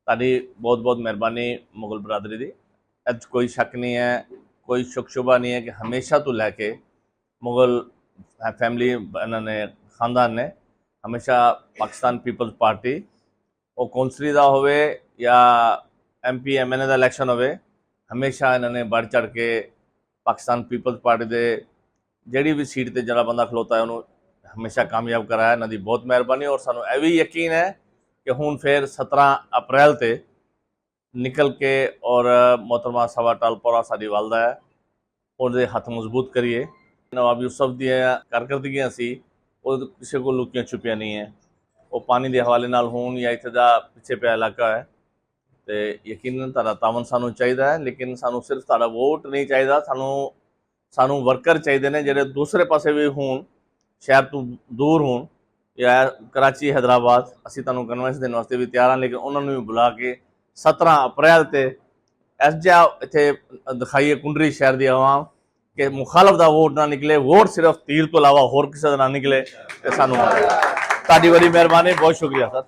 ਤੁਹਾਡੀ बहुत बहुत मेहरबानी मुगल बरादरी दी। ਅੱਜ कोई शक नहीं है, कोई शुक शुबा नहीं है कि हमेशा तो लैके मुगल फैमिली इन्होंने खानदान ने हमेशा पाकिस्तान पीपल्स पार्टी वो कौंसली का होवे या MP MNA का इलैक्शन होवे, हमेशा इन्होंने बढ़ चढ़ के पाकिस्तान पीपल्स पार्टी के ਜਿਹੜੀ भी सीट पर जरा बंदा खलोता है उन्होंने हमेशा कामयाब कराया। इन्हों की बहुत मेहरबानी और सानू यह भी यकीन है कि हुण फिर 17 अप्रैल से निकल के और मोहतरमा सवा टालपोरा साड़ी वालदा है और हथ मजबूत करिए। नवाब यूसुफ दी कारकरदगियां सी वो किसी को लुकियां छुपियां नहीं है, वो पानी के हवाले नाल होण या इत्थे दा पिछे पे इलाका है तो यकीनन तुहाडा तावन सानू चाहिदा है। लेकिन सानू सिर्फ तुहाडा वोट नहीं चाहिदा, सानू वर्कर चाहिए ने जिहड़े दूसरे पासे भी होण, शहर तो दूर होण या कराची हैदराबाद। असीं तुहानू कन्वेंस देने वास्ते भी तैयार हाँ, लेकिन उन्होंने भी बुला के 17 अप्रैल से इस जा इत्थे दिखाइए कुंडरी शहर की आवाम कि मुखालफ का वोट ना निकले, वोट सिर्फ तीर तो इलावा होर किसी का ना निकले। तो सानू तुहाडी बड़ी मेहरबानी, बहुत शुक्रिया सर।